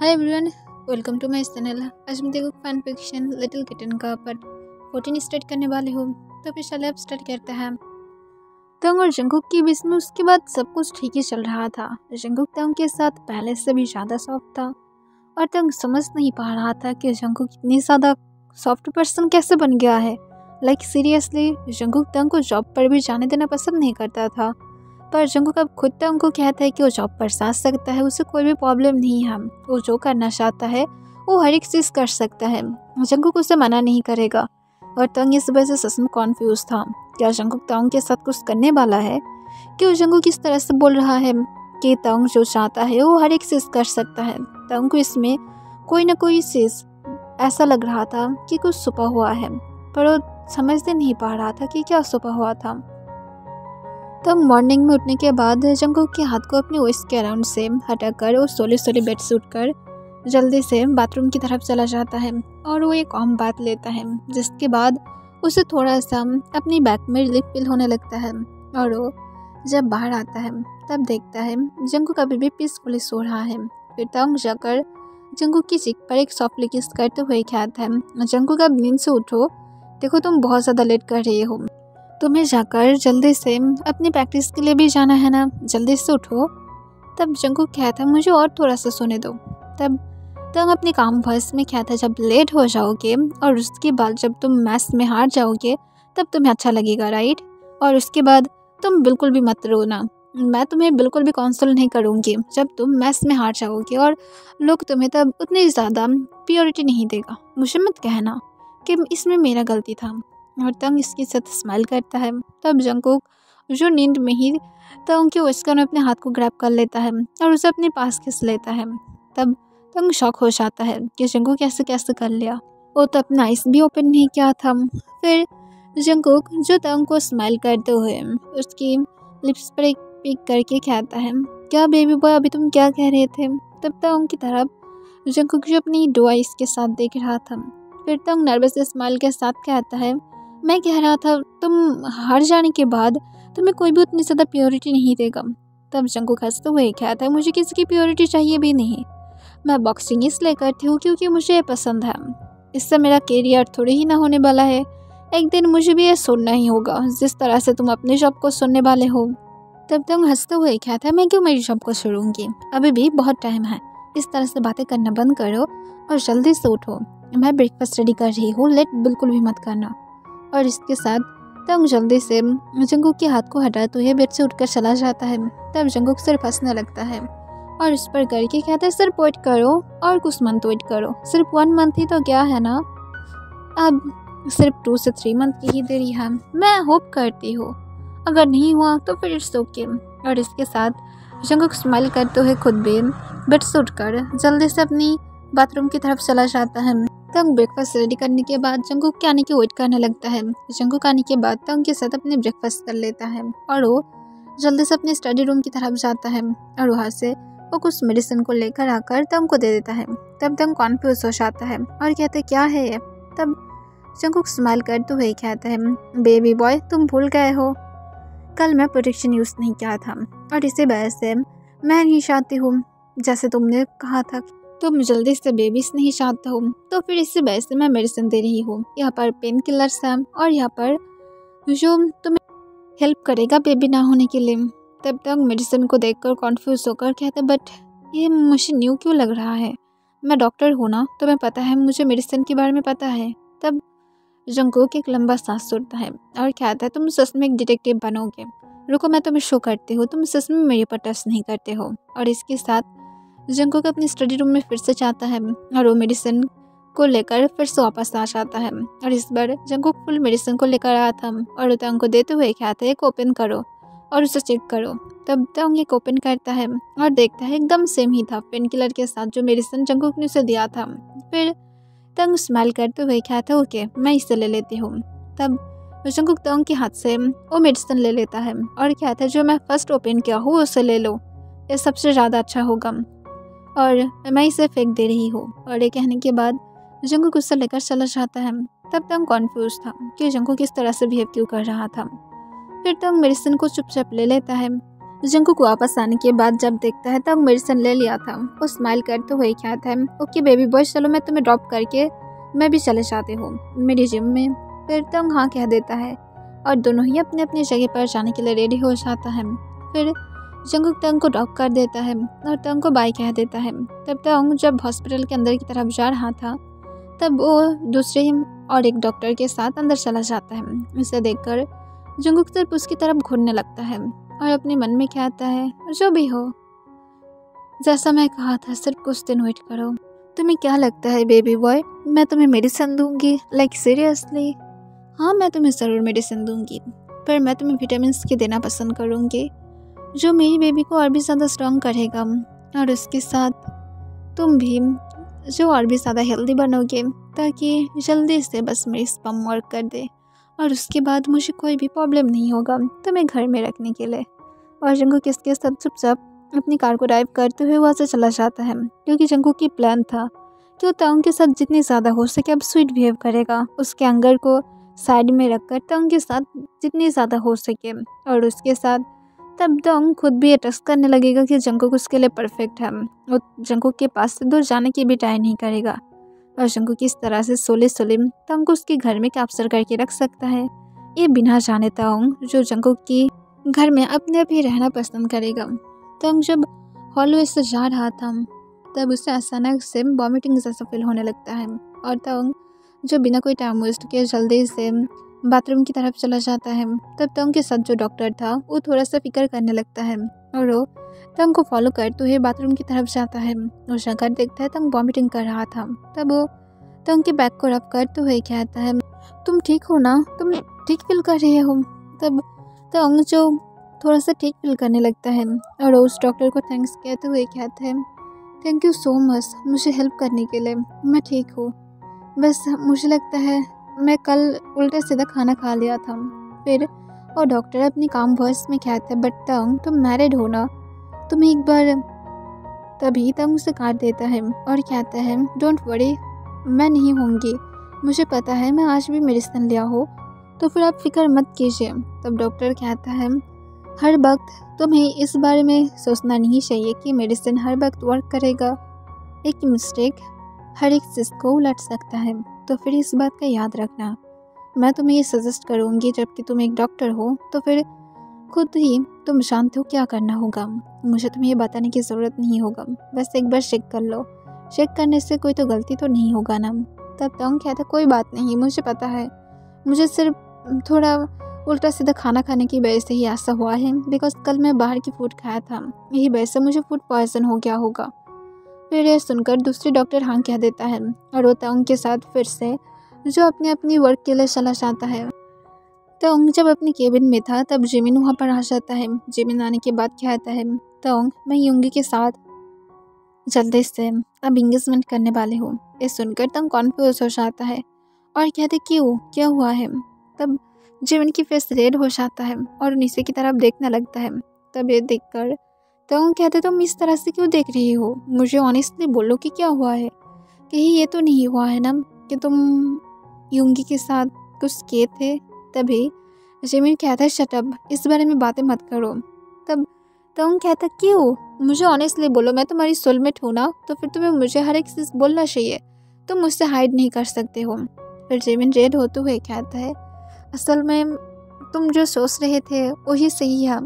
Hi everyone, welcome to my channel. आज मैं देखो फैन फिक्शन लिटिल किटन का पार्ट 14 स्टार्ट करने वाले हूँ। तो फिर चले अब स्टार्ट करते हैं। तंग और जंगकुक के बीच में उसके बाद सब कुछ ठीक ही चल रहा था। जंगकुक तंग के साथ पहले से भी ज़्यादा सॉफ्ट था और तंग समझ नहीं पा रहा था कि जंगकुक इतनी ज़्यादा सॉफ्ट पर्सन कैसे बन गया है। लाइक सीरियसली, जंगकुक तंग को जॉब पर भी जाने देना पसंद नहीं करता था, पर जंगकुक अब खुद तंग को कहता है कि वो जॉब पर जा सकता है, उसे कोई भी प्रॉब्लम नहीं है। वो जो करना चाहता है वो हर एक चीज़ कर सकता है, जंगकुक उसे मना नहीं करेगा। और तंग इस वजह से सच में कॉन्फ्यूज था। क्या जंगकुक तंग के साथ कुछ करने वाला है? क्यों जंगकुक इस तरह से बोल रहा है कि तंग जो चाहता है वो हर एक चीज़ कर सकता है? तंग को इसमें कोई ना कोई चीज़ ऐसा लग रहा था कि कुछ छुपा हुआ है, पर वो समझ नहीं पा रहा था कि क्या छुपा हुआ था। तब मॉर्निंग में उठने के बाद जंगकुक के हाथ को अपने वेस्ट के अराउंड से हटाकर वो सोले बेड से उठकर जल्दी से बाथरूम की तरफ चला जाता है और वो एक आम बात लेता है, जिसके बाद उसे थोड़ा सा अपनी बैक में रिलीफ फील होने लगता है। और वो जब बाहर आता है तब देखता है जंगकुक अभी भी पीसफुली सो रहा है। फिर तंग जाकर जंगकुक की चीख पर एक सॉफ्टली किस करते हुए कहता है, जंगकुक अब नींद से उठो, देखो तुम बहुत ज़्यादा लेट कर रही हो, तुम्हें जाकर जल्दी से अपनी प्रैक्टिस के लिए भी जाना है ना, जल्दी से उठो। तब जंगकुक कहता है, मुझे और थोड़ा सा सोने दो। तब तंग अपनी काम वॉइस में कहता है, जब लेट हो जाओगे और उसके बाद जब तुम मैथ्स में हार जाओगे तब तुम्हें अच्छा लगेगा, राइट? और उसके बाद तुम बिल्कुल भी मत रोना, मैं तुम्हें बिल्कुल भी काउंसल नहीं करूँगी जब तुम मैथ्स में हार जाओगे और लोग तुम्हें तब उतनी ज़्यादा प्योरिटी नहीं देगा। मुझे मत कहना कि इसमें मेरा गलती था। और तंग इसके साथ स्माइल करता है। तब जंगकुक जो नींद में ही तंग के वेस्टर्न अपने हाथ को ग्रैब कर लेता है और उसे अपने पास खींच लेता है। तब तंग शॉक हो जाता है कि जंगकुक कैसे कैसे कर लिया, वो तो अपना आइस भी ओपन नहीं किया था। फिर जंगकुक जो तंग को स्माइल करते हुए उसकी लिप्स पर एक पिक करके कहता है, क्या बेबी बॉय अभी तुम क्या कह रहे थे? तब तंग की तरफ जंगकुक जो अपनी दो आइस के साथ देख रहा था। फिर तंग नर्वस स्माइल के साथ कहता है, मैं कह रहा था तुम हार जाने के बाद तुम्हें कोई भी उतनी ज़्यादा प्योरिटी नहीं देगा। तब जंगकुक हंसते हुए कहता है, मुझे किसी की प्योरिटी चाहिए भी नहीं, मैं बॉक्सिंग इसलिए करती हूँ क्योंकि मुझे ये पसंद है, इससे मेरा कैरियर थोड़ी ही ना होने वाला है, एक दिन मुझे भी ये सुनना ही होगा जिस तरह से तुम अपने जॉब को सुनने वाले हो। तब तंग हंसते हुए कहता है, मैं क्यों मेरी जॉब को छोड़ूंगी, अभी भी बहुत टाइम है, इस तरह से बातें करना बंद करो और जल्दी से उठो, मैं ब्रेकफास्ट रेडी कर रही हूँ, लेट बिल्कुल भी मत करना। और इसके साथ तंग जल्दी से जंगकुक के हाथ को हटाते हुए बेड से उठकर चला जाता है। तब जंगकुक सिर्फ हंसने लगता है और इस पर करके कहता है, सिर्फ वेट करो और कुछ मंथ वेट करो, सिर्फ 1 मंथ ही तो क्या है ना, अब सिर्फ 2 से 3 मंथ की ही देरी है, मैं होप करती हूँ, अगर नहीं हुआ तो फिर इट्स ओके। और इसके साथ जंगकुक स्माइल करते हुए खुद भी बेड से उठकर जल्दी से अपनी बाथरूम की तरफ चला जाता है। तंग ब्रेकफास्ट रेडी करने के बाद जंगकुक के आने की वेट करने लगता है। जंगकुक आने के बाद तंग के साथ अपने ब्रेकफास्ट कर लेता है और वो जल्दी से अपने स्टडी रूम की तरफ जाता है और वहाँ से वो कुछ मेडिसिन को लेकर आकर तंग को दे देता है। तब तंग कॉन्फ्यूज हो जाता है और कहता है, क्या है ये? तब जंगकुक स्माइल करते हुए कहता है, बेबी बॉय तुम भूल गए हो, कल मैं प्रोटेक्शन यूज़ नहीं किया था और इसी वजह से मैं नहीं चाहती हूँ, जैसे तुमने कहा था तुम जल्दी से बेबीज नहीं चाहते हो, तो फिर इसी वजह से मैं मेडिसिन दे रही हूँ। यहाँ पर पेन किलर्स हैं और यहाँ पर जो तुम्हें हेल्प करेगा बेबी ना होने के लिए। तब तक मेडिसिन को देखकर कॉन्फ्यूज होकर कहता, बट ये मुझे न्यू क्यों लग रहा है, मैं डॉक्टर हूँ ना, तुम्हें पता है मुझे मेडिसिन के बारे में पता है। तब जंगकुक एक लंबा सांस छोड़ता है और कहता है, तुम सच में एक डिटेक्टिव बनोगे, रुको मैं तुम्हें शो करती हूँ, तुम सच में मेरे पर ट्रस्ट नहीं करते हो। और इसके साथ जंगकुक अपनी स्टडी रूम में फिर से जाता है और वो मेडिसिन को लेकर फिर से वापस आ जाता है। और इस बार जंगकुक फुल मेडिसिन को लेकर आया था और तंग को देते हुए कहता है, एक ओपन करो और उसे चेक करो। तब तंग एक ओपन करता है और देखता है एकदम सेम ही था पेन किलर के साथ जो मेडिसिन जंगकुक ने उसे दिया था। फिर तंग स्माइल करते हुए कहता है, ओके मैं इसे ले लेती हूँ। तब जंगकुक तंग के हाथ से वो मेडिसिन ले लेता है और कहता है, जो मैं फर्स्ट ओपन किया हूँ उसे ले लो, ये सबसे ज़्यादा अच्छा होगा और मैं इसे फेंक दे रही हूँ। और ये कहने के बाद जंगकुक उससे लेकर चला जाता है। तब तंग कॉन्फ्यूज था कि जंगकुक किस तरह से बिहेव क्यों कर रहा था। फिर तंग मेडिसिन को चुपचाप ले लेता है जंकुक वापस आने के बाद जब देखता है तब मेडिसिन ले लिया था। वो स्माइल करते हुए कहता है, ओके बेबी बॉय, चलो मैं तुम्हें ड्रॉप करके मैं भी चले जाती हूँ मेरी जिम में। फिर तंग हाँ कह देता है और दोनों ही अपने अपनी जगह पर जाने के लिए रेडी हो जाता है। फिर जंकुक तंग को ड्रॉप कर देता है और तंग को बाय कह देता है। तब तंग जब हॉस्पिटल के अंदर की तरफ जा रहा था तब वो दूसरे और एक डॉक्टर के साथ अंदर चला जाता है। इसे देखकर जंकुक सिर्फ उसकी तरफ घूरने लगता है और अपने मन में कहता है, जो भी हो, जैसा मैं कहा था, सिर्फ कुछ दिन वेट करो। तुम्हें क्या लगता है बेबी बॉय, मैं तुम्हें मेडिसिन दूंगी? Like seriously? हाँ, मैं तुम्हें ज़रूर मेडिसिन दूंगी, पर मैं तुम्हें विटामिन के देना पसंद करूँगी, जो मेरी बेबी को और भी ज़्यादा स्ट्रॉन्ग करेगा, और उसके साथ तुम भी जो और भी ज़्यादा हेल्दी बनोगे, ताकि जल्दी से बस मेरी स्पर्म वर्क कर दे और उसके बाद मुझे कोई भी प्रॉब्लम नहीं होगा तुम्हें घर में रखने के लिए। और जंकुक इसके साथ चुपचाप अपनी कार को ड्राइव करते हुए वहाँ से चला जाता है, क्योंकि जंकुक की प्लान था कि वो तंग के साथ जितनी ज़्यादा हो सके अब स्वीट बिहेव करेगा, उसके एंगर को साइड में रखकर तंग के साथ जितनी ज़्यादा हो सके, और उसके साथ तब तंग खुद भी ये ट्रस्ट करने लगेगा कि जंकुक उसके लिए परफेक्ट है। वो जंकुक के पास से दूर जाने की भी ट्राई नहीं करेगा और जंकुक इस तरह से सोले तंग को उसके घर में कैप्चर करके रख सकता है, ये बिना जाने तंग जो जंकुक की घर में अपने आप ही रहना पसंद करेगा। तंग जब हॉलवे से जा रहा था तब उसे अचानक से वॉमिटिंग जैसा फील होने लगता है और तंग जो बिना कोई टाइम वेस्ट किए जल्दी से बाथरूम की तरफ चला जाता है। तब तंग के साथ जो डॉक्टर था वो थोड़ा सा फिक्र करने लगता है और वो तंग को फॉलो करते हुए बाथरूम की तरफ जाता है और जाकर देखता है तंग वॉमिटिंग कर रहा था। तब वो तंग के बैग को रब करते हुए कहता है, तुम ठीक हो ना, तुम ठीक फील कर रहे हो? तब तंग जो थोड़ा सा ठीक फील करने लगता है और उस डॉक्टर को थैंक्स कहते हुए कहता है, थैंक यू सो मच मुझे हेल्प करने के लिए, मैं ठीक हूँ, बस मुझे लगता है मैं कल उल्टा सीधा खाना खा लिया था। फिर और डॉक्टर अपनी काम वॉइस में कहता है, बट तंग तुम मैरिड हो ना, तुम्हें एक बार। तभी तंग उसे काट देता है और कहता है, डोंट वरी, मैं नहीं होंगी, मुझे पता है मैं आज भी मेडिसिन लिया हो, तो फिर आप फिक्र मत कीजिए। तब डॉक्टर कहता है, हर वक्त तुम्हें इस बारे में सोचना नहीं चाहिए कि मेडिसिन हर वक्त वर्क करेगा, एक मिस्टेक हर एक चीज़ को उलट सकता है, तो फिर इस बात का याद रखना। मैं तुम्हें ये सजेस्ट करूँगी, जबकि तुम एक डॉक्टर हो तो फिर खुद ही तुम जानते हो क्या करना होगा, मुझे तुम्हें ये बताने की ज़रूरत नहीं होगा, बस एक बार चेक कर लो, चेक करने से कोई तो गलती तो नहीं होगा ना। तब तंग कहता, कोई बात नहीं, मुझे पता है, मुझे सिर्फ थोड़ा उल्टा सीधा खाना खाने की वजह से ही ऐसा हुआ है, बिकॉज कल मैं बाहर की फूड खाया था, यही वजह से मुझे फूड पॉइजन हो गया होगा। फिर यह सुनकर दूसरी डॉक्टर हाँ कह देता है और वो तंग के साथ फिर से जो अपने अपनी वर्क के लिए चला जाता है। तंग जब अपने केबिन में था तब जिमिन वहाँ पर आ जाता है। जिमिन आने के बाद कहता है, तंग मैं युंगी के साथ जल्दी से अब इंगेजमेंट करने वाले हूँ। ये सुनकर तंग कॉन्फ्यूज हो जाता है और कहते, क्यों, क्या हुआ है? तब जिमिन की फेस रेड हो जाता है और नीचे की तरफ देखने लगता है। तब ये देखकर तंग कहते, तुम इस तरह से क्यों देख रही हो? मुझे ऑनेस्टली बोलो कि क्या हुआ है? कहीं ये तो नहीं हुआ है ना कि तुम युंगी के साथ कुछ किए थे? तभी जिमिन कहता है, शट अप, इस बारे में बातें मत करो। तब तंग कहता, क्यों? मुझे ऑनेस्टली बोलो, मैं तुम्हारी सोलमेट हूँ ना, तो फिर तुम्हें मुझे हर एक चीज़ बोलना चाहिए, तुम मुझसे हाइड नहीं कर सकते हो। फिर जिमिन रेड होते हुए कहता है, असल में तुम जो सोच रहे थे वही सही है,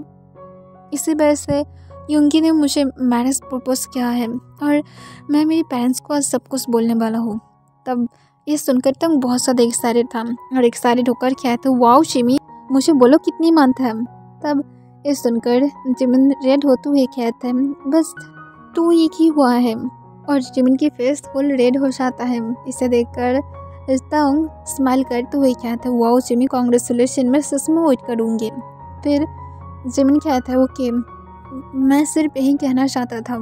इसी वजह से युंगी ने मुझे मैरिज प्रपोज किया है और मैं मेरे पेरेंट्स को आज सब कुछ बोलने वाला हूँ। तब ये सुनकर तंग बहुत ज़्यादा एक्साइटेड था और एक्साइटेड होकर कहते, वाओ जिमी, मुझे बोलो कितनी मंथ है? तब ये सुनकर जिमिन रेड होते हुए कहता है, बस 2 वीक ही हुआ है। और जिमिन की फेस फुल रेड हो जाता है। इसे देखकर तंग स्माइल करते हुए कहता है, वाओ जिमी, कांग्रेचुलेशन, मैं सच में वेट करूँगी। फिर जिमिन कहता है, ओके, मैं सिर्फ यही कहना चाहता था,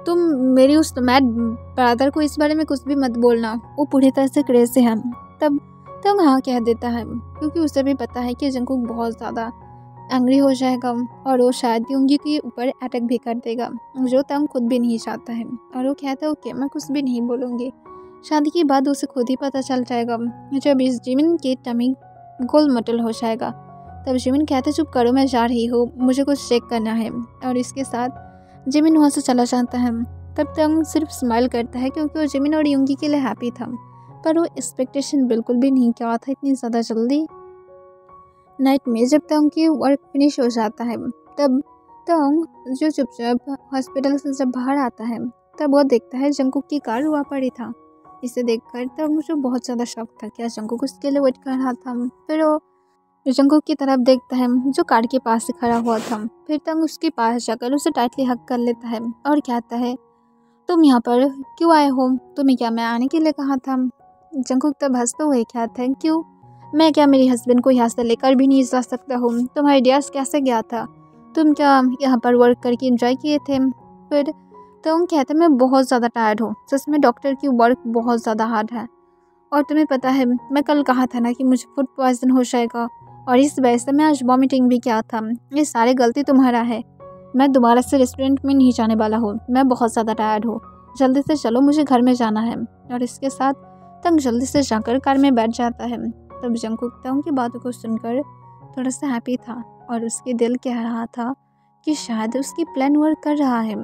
तुम मेरी उस मैड ब्रदर को इस बारे में कुछ भी मत बोलना, वो पूरी तरह से क्रेज़ी है। तब तंग हाँ कह देता है क्योंकि उसे भी पता है कि जंकुक बहुत ज़्यादा एंग्री हो जाएगा और वो शायद युंगी के ऊपर अटैक भी कर देगा, जो तंग खुद भी नहीं चाहता है। और वो कहता है, ओके, मैं कुछ भी नहीं बोलूँगी, शादी के बाद उसे खुद ही पता चल जाएगा जब इस जिमिन की टमी गोल मटल हो जाएगा, तब जिमिन कहते चुप करो, मैं जा रही हूँ, मुझे कुछ चेक करना है। और इसके साथ जिमिन वहाँ से चला जाता है। तब तंग सिर्फ स्माइल करता है क्योंकि वो जिमिन और युंगी के लिए हैप्पी था, पर वो एक्सपेक्टेशन बिल्कुल भी नहीं किया था इतनी ज़्यादा जल्दी। नाइट में जब तंग की वर्क फिनिश हो जाता है, तब तंग जो चुपचाप हॉस्पिटल से जब बाहर आता है, तब वो देखता है जंगकुक की कार वहाँ पड़ी था। इसे देखकर तब मुझे बहुत ज़्यादा शौक था, क्या जंगकुक उसके लिए वेट कर रहा था। फिर वो जंगकुक की तरफ देखता है जो कार के पास से खड़ा हुआ था। फिर तंग उसके पास जाकर उसे टाइटली हग कर लेता है और कहता है, तुम यहाँ पर क्यों आए हो? तुम्हें क्या मैं आने के लिए कहा था? जंगकुक तब हंसते हुए कहता है, क्यों? मैं क्या मेरे हस्बैंड को यहाँ से लेकर भी नहीं जा सकता हूँ? तुम्हारा आइडियाज़ कैसे गया था? तुम क्या यहाँ पर वर्क करके एंजॉय किए थे? फिर तुम कहते मैं बहुत ज़्यादा टायर्ड हूँ, सच में डॉक्टर की वर्क बहुत ज़्यादा हार्ड है। और तुम्हें पता है मैं कल कहा था ना कि मुझे फूड पॉइजन हो जाएगा, और इस वजह से मैं आज वॉमिटिंग भी किया था। ये सारी गलती तुम्हारा है। मैं दोबारा से रेस्टोरेंट में नहीं जाने वाला हूँ, मैं बहुत ज़्यादा टायर्ड हूँ, जल्दी से चलो, मुझे घर में जाना है। और इसके साथ तंग जल्दी से जाकर कार में बैठ जाता है। तब जंगकुक तंग की बातों को सुनकर थोड़ा सा हैप्पी था और उसके दिल कह रहा था कि शायद उसकी प्लान वर्क कर रहा है।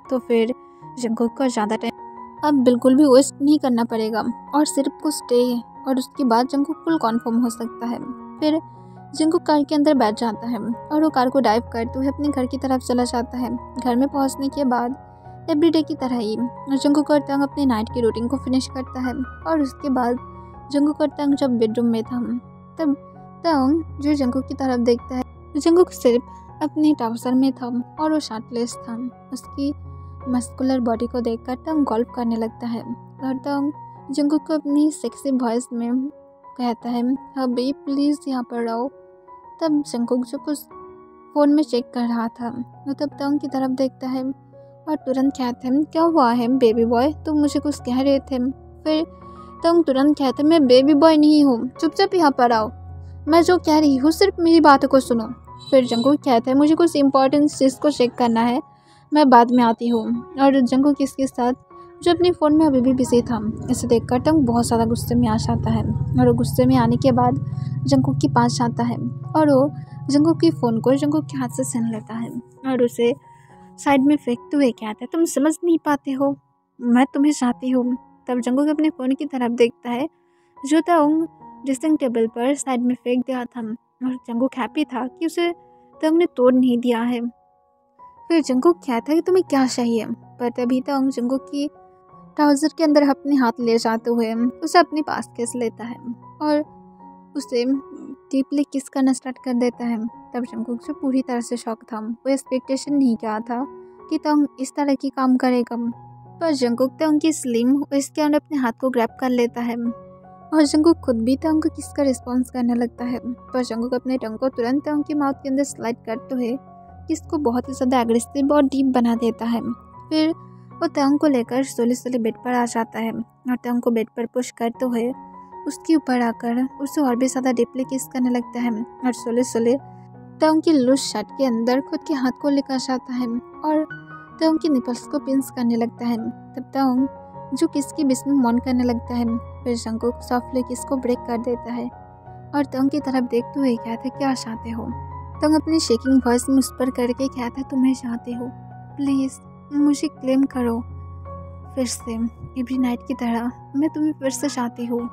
तो फिर जंगकुक को ज़्यादा टाइम अब बिल्कुल भी वेस्ट नहीं करना पड़ेगा और सिर्फ कुछ डे, और उसके बाद जंगकुक फुल कन्फर्म हो सकता है। फिर जंगकुक कार के अंदर बैठ जाता है और वो कार को ड्राइव करते हुए अपने घर की तरफ चला जाता है। घर में पहुंचने के बाद एवरीडे की तरह ही जंगकुक और तंग अपने नाइट की रूटीन को फिनिश करता है। और उसके बाद जंगकुक और तंग जब बेडरूम में था, तब तंग जो जंगकुक की तरफ देखता है, जंगकुक सिर्फ अपने ट्राउजर में था और वो शर्टलेस था। उसकी मस्कुलर बॉडी को देखकर तंग गॉल्फ करने लगता है और तंग जंगकुक को अपनी सेक्सी वॉइस में कहता है, हबी प्लीज़ यहाँ पर आओ। तब जंगकुक जो कुछ फ़ोन में चेक कर रहा था, वो तब तंग की तरफ देखता है और तुरंत कहते हैं, क्या हुआ है बेबी बॉय, तुम मुझे कुछ कह रहे थे? फिर तंग तुरंत कहते हैं, मैं बेबी बॉय नहीं हूँ, चुपचाप यहाँ पर आओ, मैं जो कह रही हूँ सिर्फ मेरी बातों को सुनो। फिर जंगकुक कहते हैं, मुझे कुछ इंपॉर्टेंट चीज़ को चेक करना है, मैं बाद में आती हूँ। और जंगकुक इसके साथ जो अपने फ़ोन में अभी भी बिजी था, इसे देखकर तंग बहुत ज़्यादा गुस्से में आ जाता है और वो गुस्से में आने के बाद जंगकुक के पास जाता है और वो जंगकुक की फ़ोन को जंगकुक के हाथ से छीन लेता है और उसे साइड में फेंकते हुए कहता है, तुम समझ नहीं पाते हो, मैं तुम्हें चाहती हूँ। तब जंगकुक अपने फ़ोन की तरफ देखता है जो तंग ड्रेसिंग टेबल पर साइड में फेंक दिया था और जंगकुक हैप्पी था कि उसे तंग ने तोड़ नहीं दिया है। फिर जंगकुक कहता है कि तुम्हें क्या चाहिए, पर तभी तंग जंगकुक की ट्राउज़र के अंदर अपने हाथ ले जाते हुए उसे अपने पास खींच लेता है और उसे डीपली किस करना स्टार्ट कर देता है। तब जंगकुक जो पूरी तरह से शॉक था, वो एक्सपेक्टेशन नहीं किया था कि तंग इस तरह की काम करेगा। पर जंगकुक तंग की स्लिम इसके अंदर अपने हाथ को ग्रैब कर लेता है और जंगकुक खुद भी तंग को किस का रिस्पॉन्स करने लगता है। पर जंगकुक अपने टंग को तुरंत तंग की माउथ के अंदर स्लाइड करते हुए किसको बहुत ही ज़्यादा एग्रेसिव और डीप बना देता है। फिर वो तंग को लेकर सोले सोले बेड पर आ जाता है और तंग को बेड पर पुश करते हुए उसके ऊपर आकर उसे और भी ज़्यादा डीपली किस करने लगता है और सोले सोले तंग की लूज शर्ट के अंदर खुद के हाथ को लेकर जाता है और तंग की निपल्स को पिंच करने लगता है। तब तंग जो किस की बिस में मौन करने लगता है। फिर जंगकुक सॉफ्टली किस को ब्रेक कर देता है और तंग की तरफ देखते हुए कहते, क्या चाहते हो? तंग अपनी शेकिंग वॉइस में उस पर करके कहता है, तुम्हें चाहती हो, प्लीज़ मुझे क्लेम करो फिर से, एवरी नाइट की तरह मैं तुम्हें फिर से चाहती हूँ।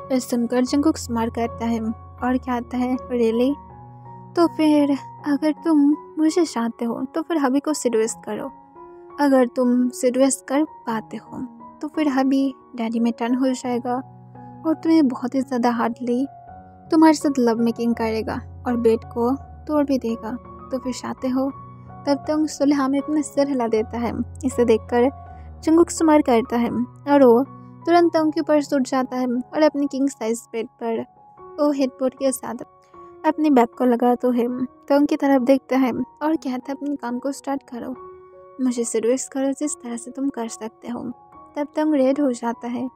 फिर सुनकर जंगकुक स्माइल करता है और कहता है, रियली? तो फिर अगर तुम मुझे चाहते हो तो फिर हबी को सिडुएस करो, अगर तुम सिडुएस कर पाते हो तो फिर हबी डैडी में टर्न हो जाएगा और तुम्हें बहुत ही ज़्यादा हार्डली तुम्हारे साथ लव मेकिंग करेगा और बेड को तोड़ भी देगा। तो फिर चाहते हो? तब तंग सुलह में अपना सिर हिला देता है। इसे देखकर जंगकुक स्माइल करता है और वो तुरंत तंग के ऊपर उठ जाता है और अपनी किंग साइज बेड पर वो हेडबोर्ड के साथ अपने बैग को लगाते हुए तंग की तरफ देखता है और कहता है, अपने काम को स्टार्ट करो, मुझे सिडुएस करो जिस तरह से तुम कर सकते हो। तब तंग रेड हो जाता है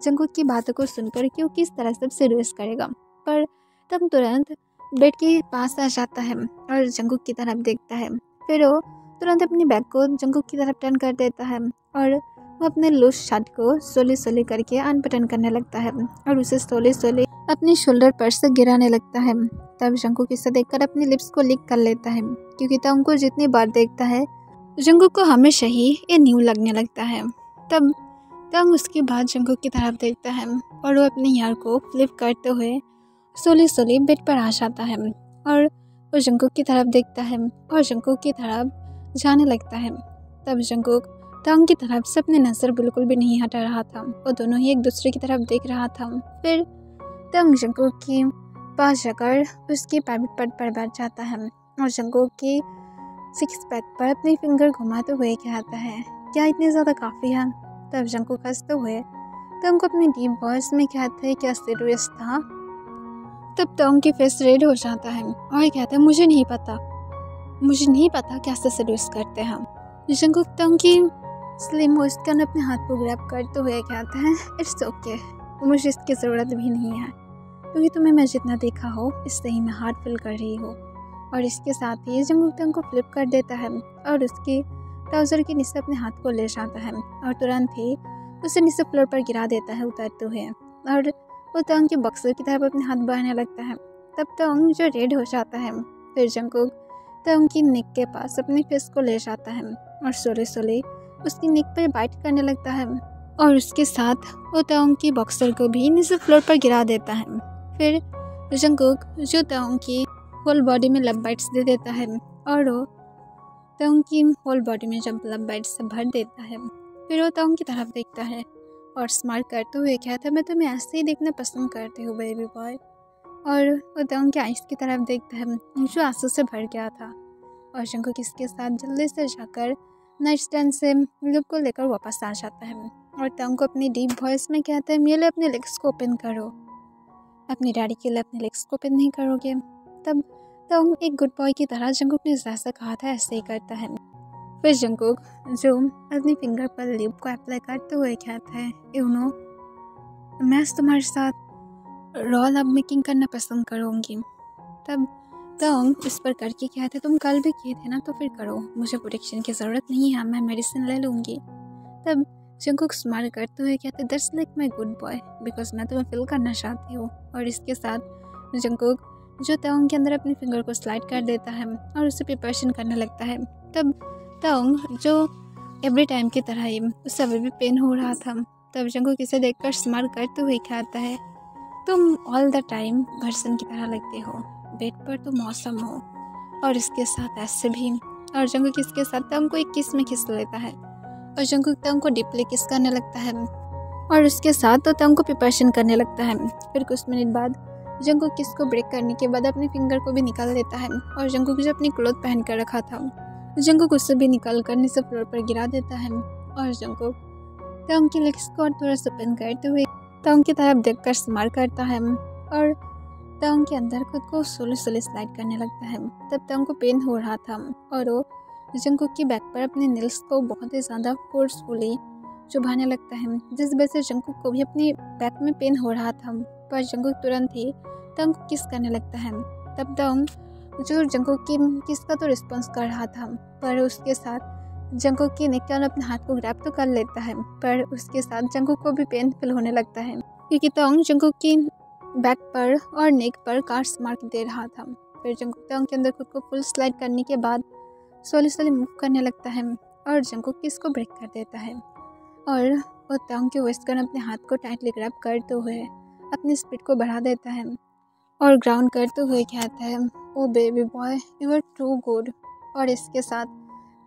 जंगकुक की बातों को सुनकर कि वो किस तरह से सिडुएस करेगा। पर तंग तुरंत बेड के पास आ जाता है और जंगकुक की तरफ देखता है। फिर वो तुरंत अपनी बैग को जंगकुक की तरफ टर्न कर देता है और वो अपने लूज शर्ट को सोले सोले करके अनबटन करने लगता है और उसे सोले सोले अपनी शोल्डर पर से गिराने लगता है। तब जंगकुक इसे देखकर अपनी लिप्स को लिक कर लेता है, क्योंकि तंग को जितनी बार देखता है जंगकुक को हमेशा ही ये न्यू लगने लगता है। तब तंग उसके बाद जंगकुक की तरफ देखता है और वो अपने हेयर को फ्लिप करते हुए सोले सोले बेड पर आ जाता है और वो जंगकुक की तरफ देखता है और जंगकुक की तरफ जाने लगता है। तब जंगकुक तंग की तरफ से अपनी नज़र बिल्कुल भी नहीं हटा रहा था, वो दोनों ही एक दूसरे की तरफ देख रहा था। फिर तंग जंगकुक के पास जाकर उसकी प्राइवेट पार्ट पर बैठ जाता है और जंगकुक की सिक्स पैक पर अपनी फिंगर घुमाते हुए कहता है, क्या इतनी ज़्यादा काफ़ी है? तब जंगकुक हंसते हुए तंग को अपनी डीप वॉइस में कहता है, क्या सीरियस था? तब तंग की फेस रेड हो जाता है और कहता है, मुझे नहीं पता कैसे सीरियस करते हैं। जंगकुक तंग की स्लिम वेस्ट का अपने हाथ को ग्रैब करते हुए कहता है, इट्स ओके, मुझे इसकी ज़रूरत भी नहीं है, क्योंकि तुम्हें मैं जितना देखा हो इससे ही मैं हार्ट फील कर रही हूँ। और इसके साथ ही जंगकुक तंग को फ्लिप कर देता है और उसकी ट्राउज़र के नीचे अपने हाथ को ले जाता है और तुरंत ही उसे नीचे फ्लोर पर गिरा देता है उतरते हुए, और वो तंग के बक्सर की तरफ अपने हाथ बढ़ाने लगता है। तब तंग जो रेड हो जाता है। फिर जंगकुक तंग की नेक के पास अपने फेस को ले जाता है और सोले सोले उसकी नेक पर बाइट करने लगता है और उसके साथ वो तंग की बॉक्सर को भी नीचे फ्लोर पर गिरा देता है। फिर जंगकुक जो तंग की होल बॉडी में लव बाइट्स दे देता है और वो तंग की होल बॉडी में जब लव बाइट्स से भर देता है, फिर वो तंग की तरफ देखता है और स्माइल करते हुए कहता है, मैं तुम्हें ऐसे ही देखना पसंद करती हूँ बेबी बॉय। और वो तंग के आइस की तरफ देखता है जो आंसू से भर गया था और जंगकुक इसके साथ जल्दी से जाकर नाइट स्टैंड से लुक को लेकर वापस आ जाता है और तंग को अपनी डीप वॉइस में कहता है, मेरे लिए अपने लेग्स को ओपन करो, अपनी डैडी के लिए अपने लेग्स को ओपन नहीं करोगे? तब तंग एक गुड बॉय की तरह जंगकुक ने जैसा कहा था ऐसे ही करता है। फिर जंगकुक जो अपनी फिंगर पर लिप को अप्लाई करते हुए कहता है, यू नो, मैं तुम्हारे साथ रॉ लव मेकिंग करना पसंद करूँगी। तब तंग इस पर करके कहते, तुम कल भी किए थे ना, तो फिर करो, मुझे प्रोटेक्शन की ज़रूरत नहीं है, मैं मेडिसिन ले लूँगी। तब जंगकुक स्माइल करते हुए कहते, that's like my good boy, because मैं तुम्हें फील करना चाहती हूँ। और इसके साथ जंगकुक जो तंग के अंदर अपनी फिंगर को स्लाइड कर देता है और उसे प्रिपरेशन करने लगता है। तब तंग जो एवरी टाइम की तरह ही उसे अभी भी पेन हो रहा था। तब जंगकुक इसे देखकर स्माइल करते हुए कहता है, तुम ऑल द टाइम पर्सन की तरह लगते हो, बेड पर तो मौसम हो। और इसके साथ ऐसे भी, और जंगकुक इसके साथ तंग को एक किस में खींच लेता है और जंगकुक तंग को डीपली किस करने लगता है और उसके साथ तो तंग को प्रिपरेशन करने लगता है। फिर कुछ मिनट बाद जंगकुक किस को ब्रेक करने के बाद अपनी फिंगर को भी निकाल देता है और जंगकुक जो अपनी क्लोथ पहन कर रखा था जंगकुक उससे भी निकाल कर नीचे फ्लोर पर गिरा देता है और जंगकुक तंग की लेग्स को थोड़ा सा ओपन करते हुए तंग की तरफ देखकर स्माइल करता है और तंग के अंदर खुद को सोले सोले स्लाइड करने लगता है। तब तंग को पेन हो रहा था और वो जंगकुक की बैक पर अपने नेल्स को बहुत ही ज़्यादा फोर्सफुली चुभाने लगता है, जिस वजह से जंगकुक को भी अपनी बैक में पेन हो रहा था। पर जंगकुक तुरंत ही तंग को किस करने लगता है। तब तंग जो जंगकुक की किस का तो रिस्पॉन्स कर रहा था, पर उसके साथ जंगकुक की नेक पर अपने हाथ को ग्रैब तो कर लेता है, पर उसके साथ जंगकुक को भी पेन फील होने लगता है, क्योंकि तंग जंगकुक की बैक पर और नेक पर कार्ड्स मार्क दे रहा था। फिर जंगकुक तंग के अंदर खुद को फुल स्लाइड करने के बाद सोले सोले मूव करने लगता है और जंगकुक किस को ब्रेक कर देता है और वो तंग के वेस्ट कर अपने हाथ को टाइटली ग्रैब करते हुए अपनी स्पीड को बढ़ा देता है और ग्राउंड करते हुए कहता है, oh baby boy, you are too good. और इसके साथ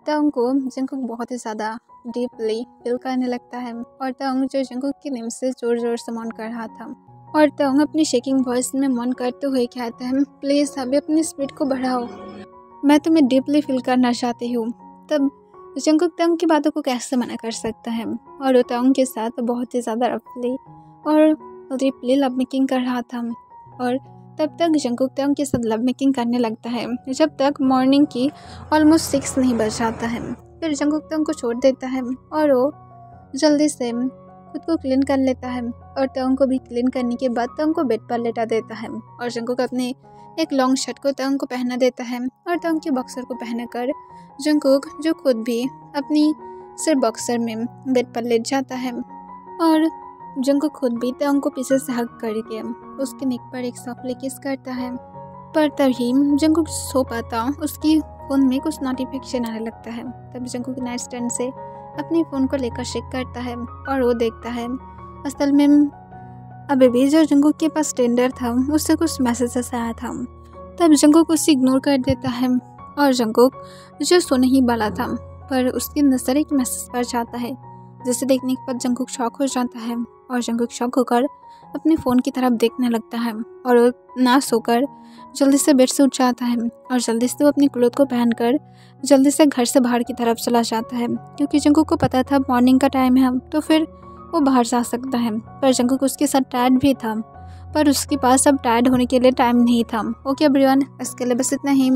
तंग को जंगकुक बहुत ही ज़्यादा डीपली फील करने लगता है और तंग जो जंगकुक के नेम से ज़ोर ज़ोर से मौन कर रहा था और तंग अपनी शेकिंग वॉइस में मौन करते हुए कहता है, प्लीज़ अभी अपनी स्पीड को बढ़ाओ, मैं तुम्हें डीपली फील करना चाहती हूँ। तब जंगकुक तंग की बातों को कैसे मना कर सकता है और वो तंग के साथ बहुत ही ज़्यादा रफली और डीपली लव मेकिंग कर रहा था। और तब तक जंगकुक तंग के साथ लव मेकिंग करने लगता है जब तक मॉर्निंग की ऑलमोस्ट 6 नहीं बज जाता है। फिर जंगकुक तंग को छोड़ देता है और वो जल्दी से खुद को क्लीन कर लेता है और तंग को भी क्लीन करने के बाद तंग को बेड पर लेटा देता है और जंगकुक अपने एक लॉन्ग शर्ट को तंग को पहना देता है और तंग के बॉक्सर को पहनकर जंगकुक जो खुद भी अपनी सिर्फ बॉक्सर में बेड पर लेट जाता है और जंगकुक खुद भी तंग को पीछे से हक करके उसके नेक पर एक सॉफ्टली किस करता है। पर तभी जंगकुक सो पाता उसकी फ़ोन में कुछ नोटिफिकेशन आने लगता है। तब जंगकुक नाइट स्टैंड से अपने फ़ोन को लेकर चेक करता है और वो देखता है असल में अभी भी जो जंगकुक के पास टेंडर था उससे कुछ मैसेजेस आया था। तब जंगकुक उसे इग्नोर कर देता है और जंगकुक जो सोने ही वाला था पर उसकी नज़र एक मैसेज पर जाता है, जिसे देखने के बाद जंगकुक शॉक हो जाता है और जंगकुक शॉक होकर अपने फ़ोन की तरफ देखने लगता है और वो ना सोकर जल्दी से बेड से उठ जाता है और जल्दी से वो अपनी क्लोथ को पहनकर जल्दी से घर से बाहर की तरफ चला जाता है, क्योंकि जंगकुक को पता था मॉर्निंग का टाइम है तो फिर वो बाहर जा सकता है। पर जंगकुक उसके साथ टायर्ड भी था, पर उसके पास अब टायर्ड होने के लिए टाइम नहीं था। ओके एवरीवन, इसके लिए बस इतना ही।